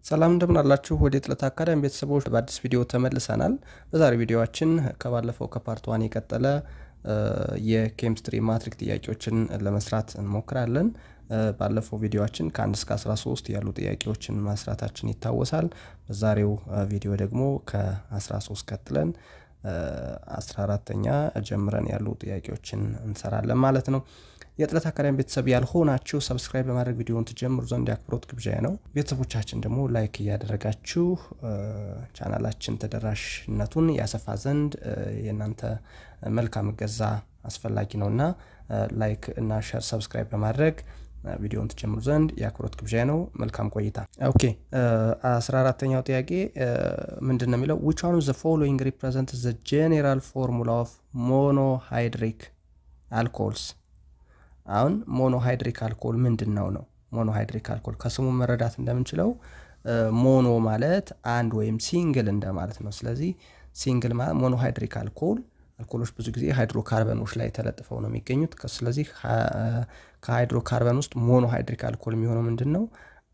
ሰላም እንደምን አላችሁ ወደ ትለት አካዳሚ ቤተሰቦች በአዲስ ቪዲዮ ተመልሰናል። በዛሬው ቪዲዮአችን ከባለፈው ከፓርት 1 የቀጠለ የኬሚስትሪ ማትሪክ ጥያቄዎችን ለመስራት እንሞክራለን። ባለፈው ቪዲዮአችን ከ1 እስከ 13 ያሉ ጥያቄዎችን መስራታችን ይታወሳል። በዛሬው ቪዲዮ ደግሞ ከ13 ቀጥለን 14ኛ ጀምረን ያሉ ጥያቄዎችን እንሰራለን ማለት ነው። የትለት አካዳሚ ቤተሰብ ያልሆናችሁ ሰብስክራይብ በማድረግ ቪዲዮውን ትጀምሩ ዘንድ ያክብሮት ግብዣዬ ነው። ቤተሰቦቻችን ደግሞ ላይክ ያደረጋችሁ ቻናላችን ተደራሽነቱን ያሰፋ ዘንድ የናንተ መልካም እገዛ አስፈላጊ ነውና ላይክ እና ሼር ሰብስክራይብ በማድረግ ቪዲዮውን ትጀምሩ ዘንድ ያክብሮት ግብዣዬ ነው። መልካም ቆይታ። ኦኬ 14ኛው ጥያቄ ምንድነው የሚለው which one of the following represents the general formula of monohydric alcohols? አሁን ሞኖሃይድሪክ አልኮል ምንድነው ነው? ሞኖሃይድሪክ አልኮል ከስሙ መረዳት እንደምንችለው ሞኖ ማለት አንድ ወይም ሲንግል እንደማለት ነው። ስለዚህ ሲንግል ማለት ሞኖሃይድሪክ አልኮሎች ብዙ ጊዜ ሃይድሮካርበኖች ላይ ተለጥፈው ነው የሚገኙት። ስለዚህ ከሃይድሮካርበን ውስጥ ሞኖሃይድሪክ አልኮል የሚሆነው ምንድነው?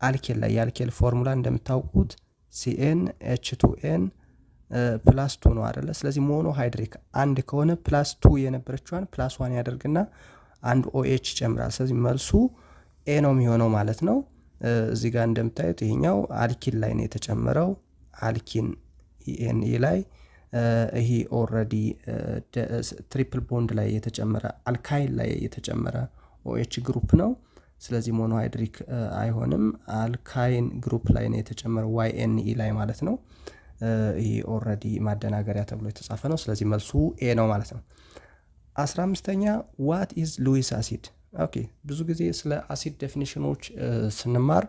አልኬል ላይ የአልኬል ፎርሙላ እንደምታውቁት CnH2n +2 ነው አይደለ? ስለዚህ ሞኖሃይድሪክ አንድ ከሆነ +2 የነበረችዋን +1 ያደርግና አንድ OH ይጨምራል። ስለዚህ መልሱ A ነው የሚሆነው ማለት ነው። እዚህ ጋር እንደምታዩት ይሄኛው አልኪን ላይ ነው የተጨመረው። አልኪን ENE ላይ ይሄ ኦሬዲ ትሪፕል ቦንድ ላይ የተጨመረ አልካይል ላይ የተጨመረ OH ግሩፕ ነው። ስለዚህ ሞኖሃይድሪክ አይሆንም። አልካይን ግሩፕ ላይ ነው የተጨመረው YNE ላይ ማለት ነው። ይሄ ኦሬዲ ማደናገሪያ ተብሎ የተጻፈ ነው። ስለዚህ መልሱ A ነው ማለት ነው። 15ኛ what is Lewis acid? ኦኬ ብዙ ጊዜ ስለ አሲድ ዴፊኒሽኖች ስንማር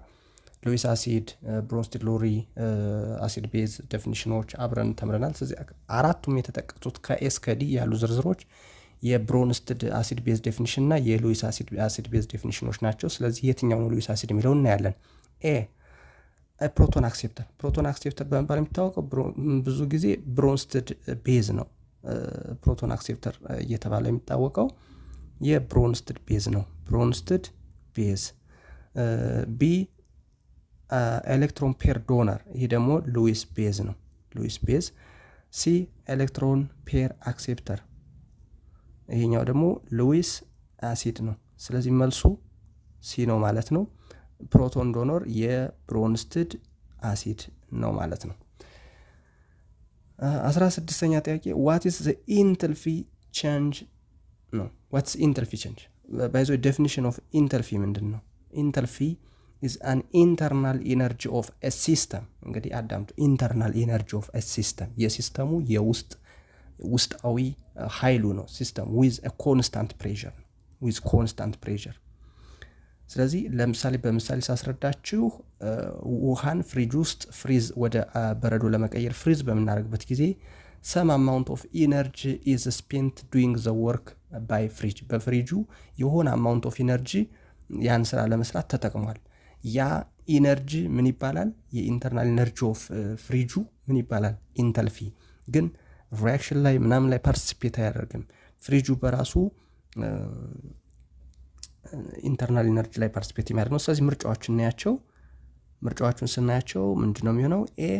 ሉዊስ አሲድ፣ ብሮንስቲድ ሎሪ አሲድ ቤዝ ዴፊኒሽኖች አብረን ተምረናል። ስለዚህ አራቱም የተጠቀሱት ከኤስ ከዲ ያሉ ዝርዝሮች የብሮንስቲድ አሲድ ቤዝ ዴፊኒሽን እና የሉዊስ አሲድ ቤዝ ዴፊኒሽኖች ናቸው። ስለዚህ የትኛው ነው ሉዊስ አሲድ የሚለውን እናያለን። ኤ ፕሮቶን አክሴፕተር በመባል የሚታወቀው ብዙ ጊዜ ብሮንስቲድ ቤዝ ነው። ፕሮቶን አክሴፕተር እየተባለ የሚታወቀው የብሮንስቲድ ቤዝ ነው። ብሮንስቲድ ቤዝ። ቢ ኤሌክትሮን ፔር ዶነር፣ ይሄ ደግሞ ሉዊስ ቤዝ ነው። ሉዊስ ቤዝ። ሲ ኤሌክትሮን ፔር አክሴፕተር፣ ይሄኛው ደግሞ ሉዊስ አሲድ ነው። ስለዚህ መልሱ ሲ ነው ማለት ነው። ፕሮቶን ዶነር የብሮንስቲድ አሲድ ነው ማለት ነው። 16ኛ ጥያቄ what is the enthalpy change ነው? what's enthalpy change? by the way definition of enthalpy ምንድነው? enthalpy is an internal energy of a system። እንግዲህ አዳምጡ። internal energy of a system የሲስተሙ ውስጣዊ ኃይሉ ነው። ሲስተም with a constant pressure ስለዚህ ለምሳሌ በምሳሌ ሳስረዳችሁ ውሃን ፍሪጅ ውስጥ ፍሪዝ ወደ በረዶ ለመቀየር ፍሪዝ በመናደርግበት ጊዜ some amount of energy is spent doing the work by fridge። በፍሪጁ የሆነ amount of energy ያን ስራ ለመስራት ተጠቅሟል። ያ ኢነርጂ ምን ይባላል? የኢንተርናል ኢነርጂ ኦፍ ፍሪጁ ምን ይባላል? ኢንተልፊ። ግን ሪአክሽን ላይ ምናምን ላይ ፓርቲሲፔት አያደርግም። ፍሪጁ በራሱ ኢንተርናል ኢነርጂ ላይ ፓርቲሲፔት የሚያደርግ ነው። ስለዚህ ምርጫዎቹን ስናያቸው ምንድነው የሚሆነው? ኤ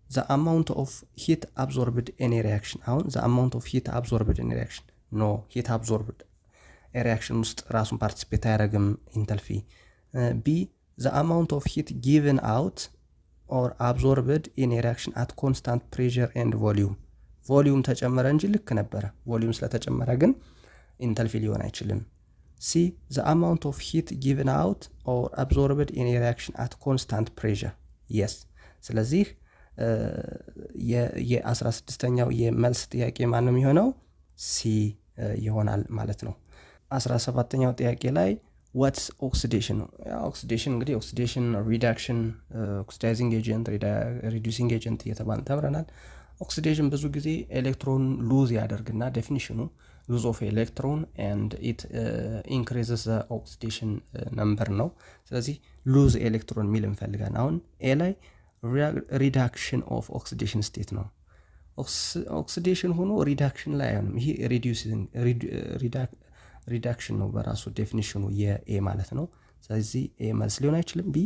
the amount of heat absorbed in a reaction። አሁን the amount of heat absorbed in a reaction no heat absorbed reaction ውስጥ ራሱን ፓርቲሲፔት አያደርግም ኢንተልፊ። ቢ the amount of heat given out or absorbed in a reaction at constant pressure and volume ተጨመረ እንጂ ልክ ነበረ። ቮሊዩም ስለተጨመረ ግን ኢንተልፊ ሊሆን አይችልም። C the amount of heat given out or absorbed in a reaction at constant pressure yes። ስለዚህ የ16ኛው የመልስ ጥያቄ ማን ነው የሚሆነው? C ይሆናል ማለት ነው። 17ኛው ጥያቄ ላይ what's oxidation ነው። ኦክሲዴሽን እንግዲህ ኦክሲዴሽን ሪዳክሽን፣ ኦክሲዳይዚንግ ኤጀንት፣ ሪዲዩሲንግ ኤጀንት እየተባልን ተምረናል። ኦክሲዴሽን ብዙ ጊዜ ኤሌክትሮን ሉዝ ያደርግና ዴፊኒሽኑ ሉዝ ኦፍ ኤሌክትሮን and it increases the oxidation number ነው። ስለዚህ ሉዝ ኤሌክትሮን ሚል እንፈልጋለን። አሁን ኤ ላይ ሪዳክሽን ኦፍ ኦክሲዴሽን ስቴት ነው። ኦክሲዴሽን ሆኖ ሪዳክሽን ላይ አይሆንም። ይሄ ሪዳክሽን ነው በራሱ ዴፊኒሽኑ የኤ ማለት ነው። ስለዚህ ኤ መልስ ሊሆን አይችልም። ቢ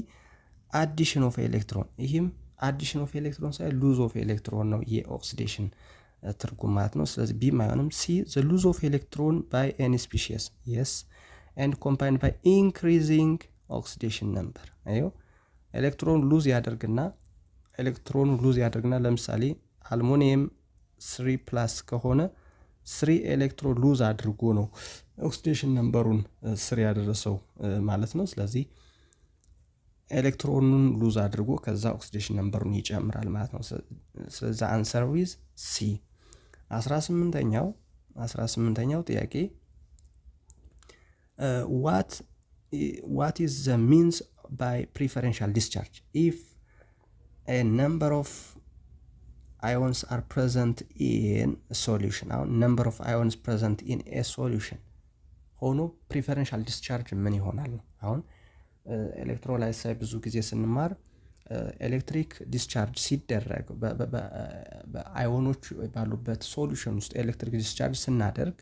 አዲሽን ኦፍ ኤሌክትሮን ይህም አዲሽን ኦፍ ኤሌክትሮን ሳይሆን ሉዝ ኦፍ ኤሌክትሮን ነው የኦክሲዴሽን ትርጉም ማለት ነው። ስለዚህ ቢ አይሆንም። ሲ ዘ ሉዝ ኦፍ ኤሌክትሮን ባይ ኤኒ ስፒሺስ የስ ኤንድ ኮምባይንድ ባይ ኢንክሪዚንግ ኦክሲዴሽን ነምበር። አዮ ኤሌክትሮን ሉዝ ያደርግና ለምሳሌ አልሙኒየም 3+ ከሆነ 3 ኤሌክትሮን ሉዝ አድርጎ ነው ኦክሲዴሽን ነምበሩን 3 ያደረሰው ማለት ነው። ስለዚህ ኤሌክትሮኑን ሉዝ አድርጎ ከዛ ኦክሲዴሽን ነምበሩን ይጨምራል ማለት ነው። ስለዚህ አንሰር ዊዝ ሲ። 18ኛው ጥያቄ what is the means by preferential discharge if a number of ions are present in a solution? አሁን number of ions present in a solution ሆኖ preferential discharge ምን ይሆናል ነው። አሁን ኤሌክትሮላይት ላይ ብዙ ጊዜ ስንማር ኤሌክትሪክ ዲስቻርጅ ሲደረግ በአዮኖች ባሉበት ሶሉሽን ውስጥ ኤሌክትሪክ ዲስቻርጅ ስናደርግ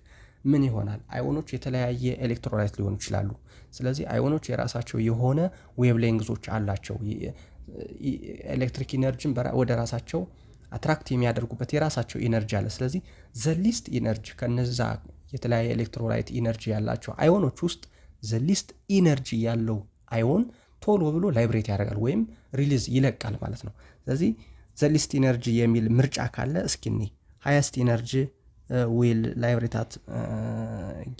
ምን ይሆናል? አዮኖች የተለያየ ኤሌክትሮላይት ሊሆኑ ይችላሉ። ስለዚህ አዮኖች የራሳቸው የሆነ ዌቭሌንግዞች አላቸው። ኤሌክትሪክ ኢነርጂን ወደ ራሳቸው አትራክት የሚያደርጉበት የራሳቸው ኢነርጂ አለ። ስለዚህ ዘ ሊስት ኢነርጂ ከነዛ የተለያየ ኤሌክትሮላይት ኢነርጂ ያላቸው አዮኖች ውስጥ ዘ ሊስት ኢነርጂ ያለው አዮን ቶሎ ብሎ ላይብሬት ያደርጋል ወይም ሪሊዝ ይለቃል ማለት ነው። ስለዚህ ዘ ሊስት ኢነርጂ የሚል ምርጫ ካለ እስኪኒ ሃይስት ኢነርጂ ዊል ላይብሬት አት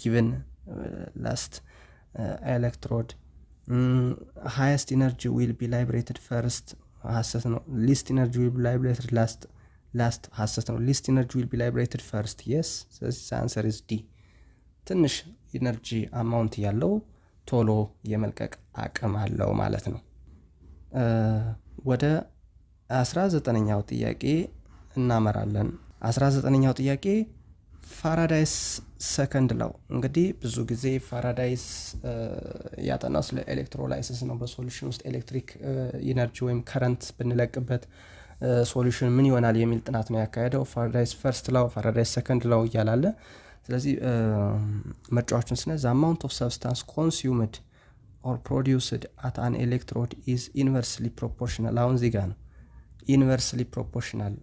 ጊቨን ላስት ኤሌክትሮድ፣ ሃይስት ኢነርጂ ዊል ቢ ላይብሬትድ ፈርስት ሐሰት ነው። ሊስት ኢነርጂ ዊል ቢ ላይብሬትድ ላስት ሐሰት ነው። ሊስት ኢነርጂ ዊል ቢ ላይብሬትድ ፈርስት የስ። ስለዚህ አንሰር ኢዝ ዲ። ትንሽ ኢነርጂ አማውንት ያለው ቶሎ የመልቀቅ አቅም አለው ማለት ነው። ወደ 19ኛው ጥያቄ እናመራለን። 19ኛው ጥያቄ ፋራዳይስ ሰከንድ ላው። እንግዲህ ብዙ ጊዜ ፋራዳይስ ያጠናው ስለ ኤሌክትሮላይሲስ ነው። በሶሉሽን ውስጥ ኤሌክትሪክ ኢነርጂ ወይም ከረንት ብንለቅበት ሶሉሽን ምን ይሆናል የሚል ጥናት ነው ያካሄደው። ፋራዳይስ ፈርስት ላው፣ ፋራዳይስ ሰከንድ ላው እያላለ። ስለዚህ ምርጫዎችን ስነ the amount of substance consumed or produced at an electrode is inversely proportional። አሁን እዚህ ጋር ነው inversely proportional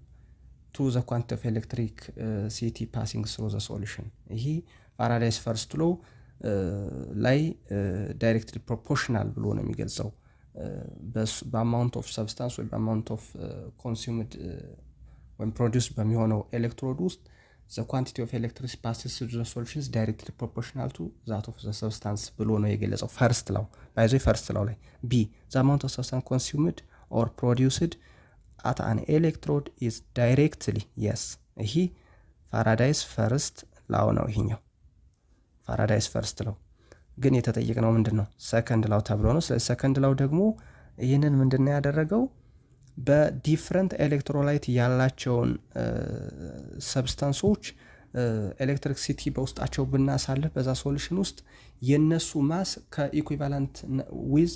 to the quantity of electric city passing through the solution። ይሄ ፋራዳይስ ፈርስት ሎው ላይ ዳይሬክትሊ ፕሮፖርሽናል ብሎ ነው የሚገልጸው በአማውንት ኦፍ ሰብስታንስ ወይ በአማውንት ኦፍ ኮንሱምድ ወይም ፕሮዲውስ በሚሆነው ኤሌክትሮድ ውስጥ the quantity of electricity passes through the solution is directly proportional to that of the substance ብሎ ነው የገለጸው ፈርስት ላው። ባይዘይ ፈርስት ላው ላይ ቢ the amount of substance consumed or produced at an electrode is directly yes። ይሄ ፋራዳይስ ፈርስት ላው ነው። ይሄኛው ፋራዳይስ ፈርስት ላው ግን የተጠየቀው ምንድነው? ሰከንድ ላው ተብሎ ነው። ስለዚህ ሰከንድ ላው ደግሞ ይሄንን ምንድነው ያደረገው? በዲፍረንት ኤሌክትሮላይት ያላቸውን ሰብስታንሶች ኤሌክትሪክሲቲ በውስጣቸው ብናሳልፍ በዛ ሶሉሽን ውስጥ የነሱ ማስ ከኢኩቫለንት ዊዝ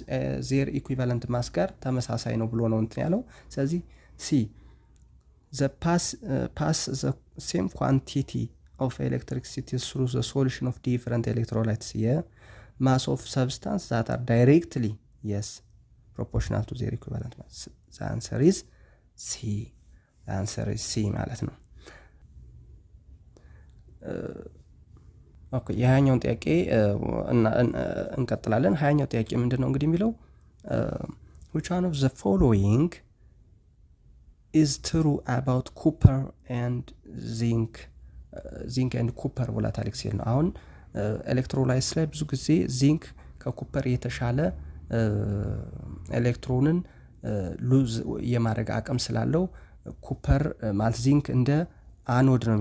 ዜር ኢኩቫለንት ማስ ጋር ተመሳሳይ ነው ብሎ ነው እንትን ያለው። ስለዚህ ሲ the pass the same quantity of electricity through the solution of different electrolytes here mass of substance that are directly yes proportional to their equivalent mass. The answer is C. The answer is C ማለት ነው። ኦኬ የሃያኛውን ጥያቄ እንቀጥላለን። ሃያኛው ጥያቄ ምንድነው እንግዲህ የሚለው which one of the following is true about copper and zinc and copper volatile cell ነው። አሁን ኤሌክትሮላይትስ ላይ ብዙ ጊዜ ዚንክ ከኮፐር የተሻለ ኤሌክትሮንን ሉዝ የማድረግ አቅም ስላለው ኮፐር ማለት ዚንክ እንደ አኖድ ነው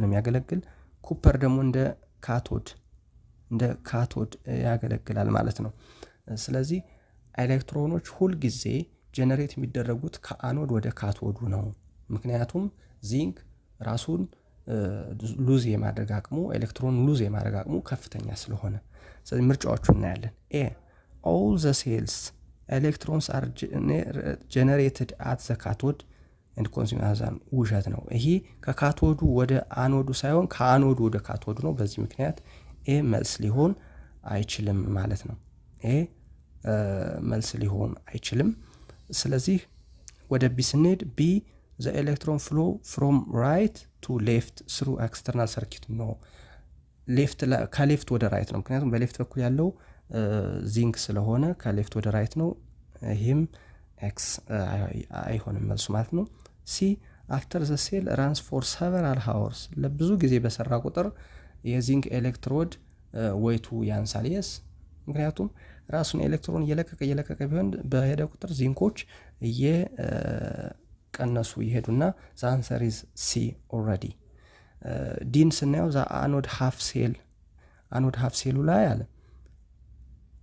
የሚያገለግል ኮፐር ደግሞ እንደ ካቶድ ያገለግላል ማለት ነው። ስለዚህ ኤሌክትሮኖች ሁል ጊዜ ጀነሬት የሚደረጉት ከአኖድ ወደ ካቶዱ ነው። ምክንያቱም ዚንክ ራሱን ሉዝ የማድረግ አቅሙ ኤሌክትሮን ሉዝ የማድረግ አቅሙ ከፍተኛ ስለሆነ ስለዚህ ምርጫዎቹን እናያለን። ኤ all the cells electrons are generated at the cathode and consumed as an ውሸት ነው። ይሄ ከካቶዱ ወደ አኖዱ ሳይሆን ከአኖዱ ወደ ካቶዱ ነው። በዚህ ምክንያት ኤ መልስ ሊሆን አይችልም ማለት ነው። ኤ መልስ ሊሆን አይችልም። ስለዚህ ወደ ቢ ስንሄድ ቢ the electron flow from right to left through external circuit ነው። ሌፍት ከሌፍት ወደ ራይት ነው፣ ምክንያቱም በሌፍት በኩል ያለው ዚንክ ስለሆነ ከሌፍት ወደ ራይት ነው። ይህም ኤክስ አይሆንም መልሱ ማለት ነው። ሲ after the cell runs for several hours ለብዙ ጊዜ በሰራ ቁጥር የዚንክ ኤሌክትሮድ ወይቱ ያንሳል። የስ ምክንያቱም ራሱን ኤሌክትሮን እየለቀቀ ቢሆን በሄደ ቁጥር ዚንኮች እየቀነሱ ይሄዱና the answer is C already። ዲን ስናየው the anode half ሴሉ ላይ አለ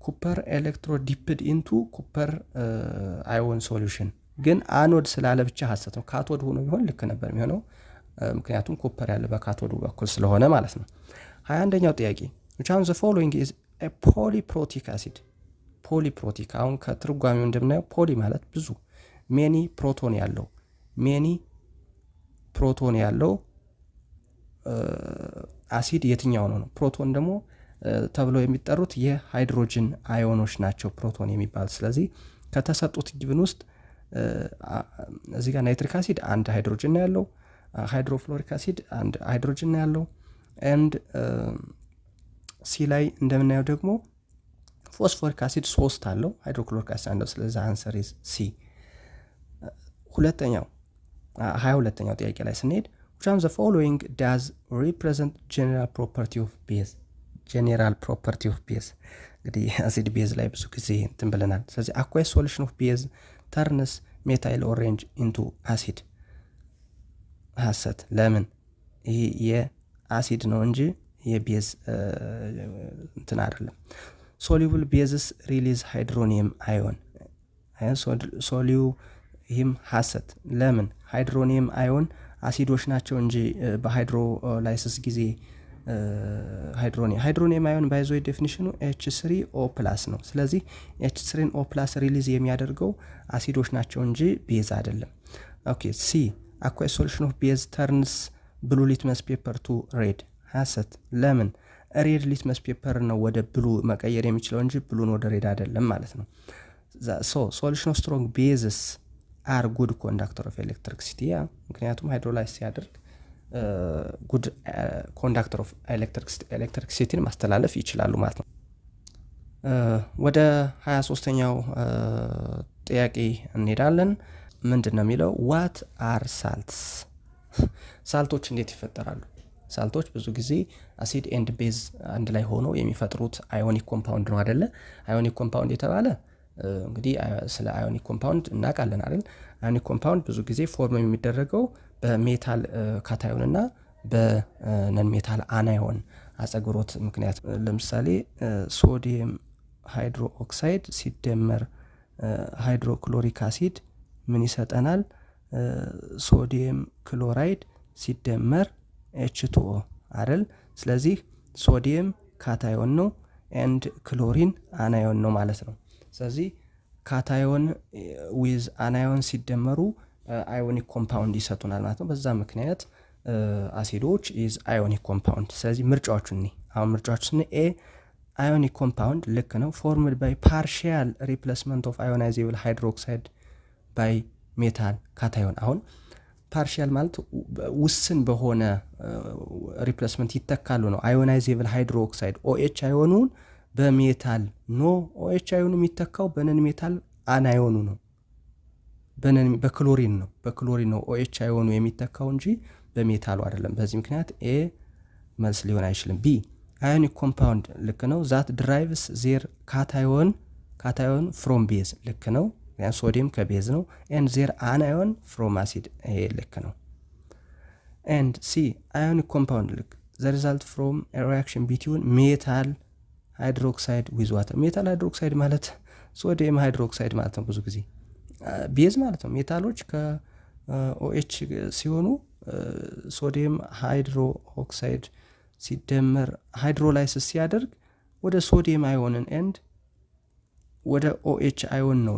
ኩፐር ኤሌክትሮድ ዲፕድ ኢንቱ ኩፐር አዮን ሶሉሽን፣ ግን አኖድ ስላለ ብቻ ሐሰት ነው። ካቶድ ሆኖ ቢሆን ልክ ነበር የሚሆነው፣ ምክንያቱም ኩፐር ያለ በካቶዱ በኩል ስለሆነ ማለት ነው። 21ኛው ጥያቄ which one the following is a polyprotic acid። ፖሊፕሮቲክ አሁን ከትርጓሜው እንደምናየው ፖሊ ማለት ብዙ፣ ሜኒ ፕሮቶን ያለው አሲድ የትኛው ነው? ፕሮቶን ደግሞ ተብሎ የሚጠሩት የሃይድሮጅን አዮኖች ናቸው ፕሮቶን የሚባል። ስለዚህ ከተሰጡት ጊብን ውስጥ እዚህ ጋር ናይትሪክ አሲድ አንድ ሃይድሮጅን ነው ያለው፣ ሃይድሮፍሎሪክ አሲድ አንድ ሃይድሮጅን ነው ያለው፣ ኤንድ ሲ ላይ እንደምናየው ደግሞ ፎስፎሪክ አሲድ 3 አለው፣ ሃይድሮክሎሪክ አሲድ አንድ። ስለዚህ አንሰር ኢዝ ሲ። 22ኛው ጥያቄ ላይ ስንሄድ which one the following does represent general property of base? እንግዲህ አሲድ ቤዝ ላይ ብዙ ጊዜ እንትን ብለናል። ስለዚህ aqueous solution of base turns methyl orange into acid ሐሰት። ለምን? ይሄ የአሲድ ነው እንጂ የቤዝ እንትን አይደለም። soluble bases release hydronium ion ይህም ሐሰት። ለምን? ሃይድሮኒየም አዮን አሲዶች ናቸው እንጂ በሃይድሮላይሲስ ጊዜ ሃይድሮኒየም አዮን ባይዞ ዴፊኒሽኑ H3O+ ነው። ስለዚህ H3O+ ሪሊዝ የሚያደርገው አሲዶች ናቸው እንጂ ቤዝ አይደለም። ኦኬ ሲ aqueous solution of base turns blue litmus paper to red ሐሰት። ለምን? ሬድ ሊትመስ ፔፐር ነው ወደ ብሉ መቀየር የሚችለው እንጂ ብሉን ወደ ሬድ አይደለም ማለት ነው። solution of strong bases are good conductor of electricity። ምክንያቱም ሃይድሮላይዝ ሲያደርግ ጉድ ኮንዳክተር ኦፍ ኤሌክትሪክሲቲን ማስተላለፍ ይችላሉ ማለት ነው። ወደ 23ኛው ጥያቄ እንሄዳለን። ምንድነው የሚለው? what are salts? ሳልቶች እንዴት ይፈጠራሉ? ሳልቶች ብዙ ጊዜ አሲድ ኤንድ ቤዝ አንድ ላይ ሆነው የሚፈጥሩት አዮኒክ ኮምፓውንድ ነው አይደለ? አዮኒክ ኮምፓውንድ የተባለ እንግዲህ ስለ አዮኒክ ኮምፓውንድ እናውቃለን አይደል? አዮኒክ ኮምፓውንድ ብዙ ጊዜ ፎርም የሚደረገው በሜታል ካታዮን እና በነን ሜታል አናዮን አጸግሮት ምክንያት። ለምሳሌ ሶዲየም ሃይድሮ ኦክሳይድ ሲደመር ሃይድሮክሎሪክ አሲድ ምን ይሰጠናል? ሶዲየም ክሎራይድ ሲደመር H2O አይደል? ስለዚህ ሶዲየም ካታዮን ነው ኤንድ ክሎሪን አናዮን ነው ማለት ነው። ስለዚህ ካታዮን ዊዝ አናዮን ሲደመሩ አዮኒክ ኮምፓውንድ ይሰጡናል ማለት ነው። በዛ ምክንያት አሲዶች ኢዝ አዮኒክ ኮምፓውንድ። ስለዚህ ምርጫዎቹን ኤ አዮኒክ ኮምፓውንድ ልክ ነው። ፎርምድ ባይ ፓርሺያል ሪፕሌስመንት ኦፍ አዮናይዜብል ሃይድሮክሳይድ ባይ ሜታል ካታዮን። አሁን ፓርሺያል ማለት ውስን በሆነ ሪፕሌስመንት ይተካሉ ነው። አዮናይዜብል ሃይድሮክሳይድ OH አዮኑን በሜታል ኖ OH አዮኑ የሚተካው በነን ሜታል አናዮኑ ነው። በክሎሪን ነው OH አዮኑ የሚተካው እንጂ በሜታሉ አይደለም። በዚህ ምክንያት ኤ መልስ ሊሆን አይችልም። ቢ አዮኒክ ኮምፓውንድ ልክ ነው። ዛት ድራይቭስ ዜር ካታዮን ፍሮም ቤዝ ልክ ነው። ሶዲየም ከቤዝ ነው። ኤንድ ዜር አናዮን ፍሮም አሲድ ይሄ ልክ ነው። ኤንድ ሲ አዮኒክ ኮምፓውንድ ልክ ዘ ሪዛልት ፍሮም ሪአክሽን ቢትዊን ሜታል ሃይድሮክሳይድ ዊዝ ዋተር። ሜታል ሃይድሮክሳይድ ማለት ሶዲየም ሃይድሮክሳይድ ማለት ነው። ብዙ ጊዜ ቤዝ ማለት ነው። ሜታሎች ከኦኤች ሲሆኑ ሶዲየም ሃይድሮክሳይድ ሲደመር ሃይድሮላይሲስ ሲያደርግ ወደ ሶዲየም አዮንን ኤንድ ወደ OH አዮን ነው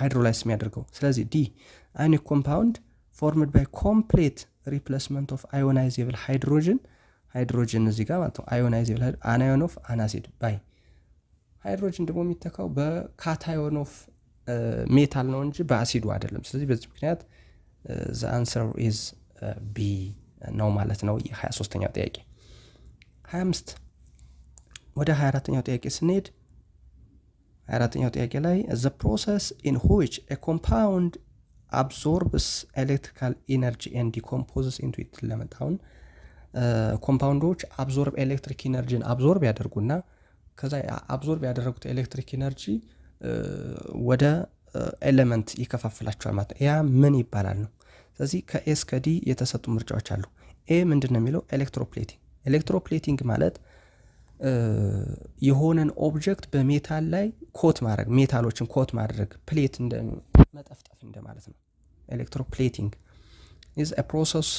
ሃይድሮላይሲስ የሚያደርገው። ስለዚህ ዲ አዮኒክ ኮምፓውንድ ፎርምድ ባይ ኮምፕሌት ሪፕሌስመንት ኦፍ አዮናይዜብል ሃይድሮጅን እዚህ ጋር ማለት ነው። አዮናይዜብል አናዮን ኦፍ አናሲድ ባይ ሃይድሮጅን ደግሞ የሚተካው በካታዮን ኦፍ ሜታል ነው እንጂ በአሲዱ አይደለም። ስለዚህ በዚህ ምክንያት the answer is B ነው ማለት ነው። የ23ኛው ጥያቄ 25 ወደ 24ኛው ጥያቄ ስንሄድ 24ኛው ጥያቄ ላይ the process in which a compound absorbs electrical energy and decomposes into it ለመጣውን ኮምፓውንዶች አብዞርብ ኤሌክትሪክ ኢነርጂን አብዞርብ ያደርጉና ከዛ አብዞርብ ያደረጉት ኤሌክትሪክ ኢነርጂ ወደ ኤሌመንት ይከፋፍላቸዋል ማለት ነው። ያ ምን ይባላል ነው። ስለዚህ ከኤ እስከ ዲ የተሰጡ ምርጫዎች አሉ። ኤ ምንድነው የሚለው ኤሌክትሮፕሌቲንግ። ኤሌክትሮፕሌቲንግ ማለት የሆነን ኦብጀክት በሜታል ላይ ኮት ማድረግ፣ ሜታሎችን ኮት ማድረግ፣ ፕሌት እንደ መጠፍጠፍ እንደማለት ነው። ኤሌክትሮፕሌቲንግ is a process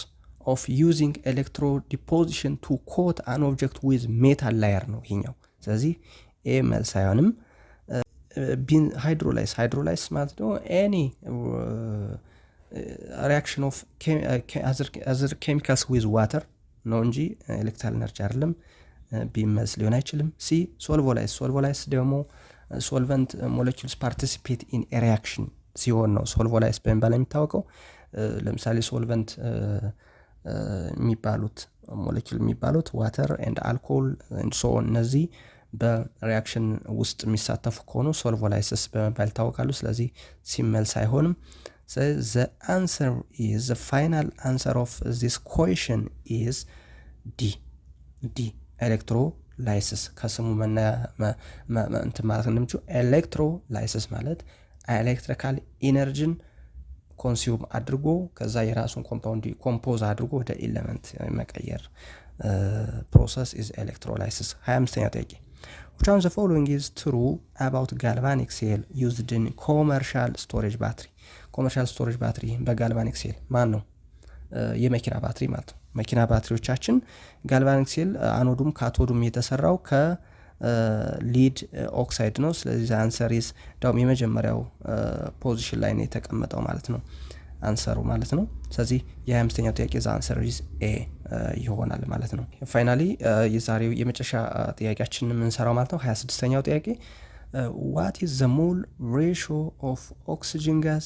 of using electro deposition to coat an object with metal layer ነው ይሄኛው። ስለዚህ ኤ መልስ አይሆንም። ሃይድሮላይስ ማለት ነው any reaction of other chemicals with water ነው እንጂ ኤሌክትሪካል ኤነርጂ አይደለም። ቢ መልስ ሊሆን አይችልም። ሲ ሶልቮላይስ ደግሞ ሶልቨንት ሞለኪውልስ ፓርቲሲፔት ኢን ሪያክሽን ሲሆን ነው ሶልቮላይስ በሚባል የሚታወቀው። ለምሳሌ ሶልቨንት የሚባሉት ሞለኪውል የሚባሉት ዋተር ኤንድ አልኮል ኤንድ ሶ እነዚህ በሪያክሽን ውስጥ የሚሳተፉ ከሆኑ ሶልቮላይሲስ በመባል ይታወቃሉ። ስለዚህ ሲመልስ አይሆንም። the answer is the final answer of this question is D ኤሌክትሮላይሲስ። ከስሙ እንትን ማለት እንደምቹ ኤሌክትሮላይሲስ ማለት ኤሌክትሪካል ኢነርጂን ኮንሱም አድርጎ ከዛ የራሱን ኮምፓውንድ ኮምፖዝ አድርጎ ወደ ኤሌመንት መቀየር ፕሮሰስ is electrolysis። 25ኛው ጥያቄ which one of the following is true about galvanic cell used in commercial storage battery? ኮመርሻል ስቶሬጅ ባትሪ በጋልቫኒክ ሴል ማን ነው? የመኪና ባትሪ ማለት ነው። መኪና ባትሪዎቻችን ጋልቫኒክ ሴል አኖዱም ካቶዱም የተሰራው ከሊድ ኦክሳይድ ነው። ስለዚህ አንሰር ኢዝ ዳውም የመጀመሪያው ፖዚሽን ላይ ነው የተቀመጠው ማለት ነው አንሰሩ ማለት ነው። ስለዚህ የ25ኛው ጥያቄ አንሰር ኢዝ ኤ ይሆናል ማለት ነው። ፋይናሊ የዛሬው የመጨረሻ ጥያቄያችንን የምንሰራው ማለት ነው 26ኛው ጥያቄ what is the mole ratio of oxygen gas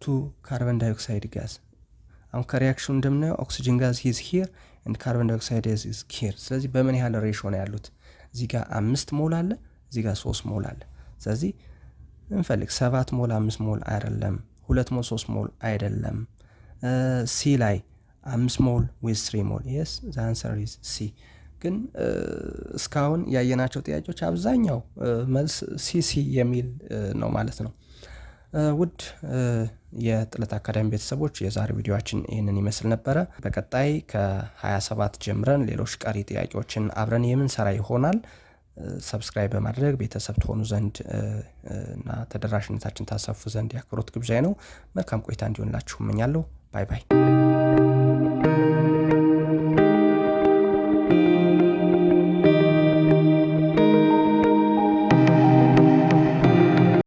to carbon dioxide gas? አሁን ከሪያክሽኑ እንደምናየው ኦክሲጅን ጋዝ is here and carbon dioxide is here። ስለዚህ በምን ያህል ሬሾ ነው ያሉት? እዚህ ጋር 5 ሞል አለ፣ እዚህ ጋር 3 ሞል አለ። ስለዚህ እንፈልግ 7 ሞል 5 ሞል አይደለም፣ 2 ሞል 3 ሞል አይደለም። ሲ ላይ 5 ሞል with 3 ሞል yes the answer is C። ግን እስካሁን ያየናቸው ጥያቄዎች አብዛኛው መልስ ሲሲ የሚል ነው ማለት ነው። ውድ የጥለት አካዳሚ ቤተሰቦች የዛሬው ቪዲዮአችን ይህንን ይመስል ነበረ። በቀጣይ ከ27 ጀምረን ሌሎች ቀሪ ጥያቄዎችን አብረን የምንሰራ ይሆናል። ሰብስክራይብ በማድረግ ቤተሰብ ትሆኑ ዘንድ እና ተደራሽነታችን ታሰፉ ዘንድ የአክብሮት ግብዣዬ ነው። መልካም ቆይታ እንዲሆንላችሁ እመኛለሁ። ባይ ባይ።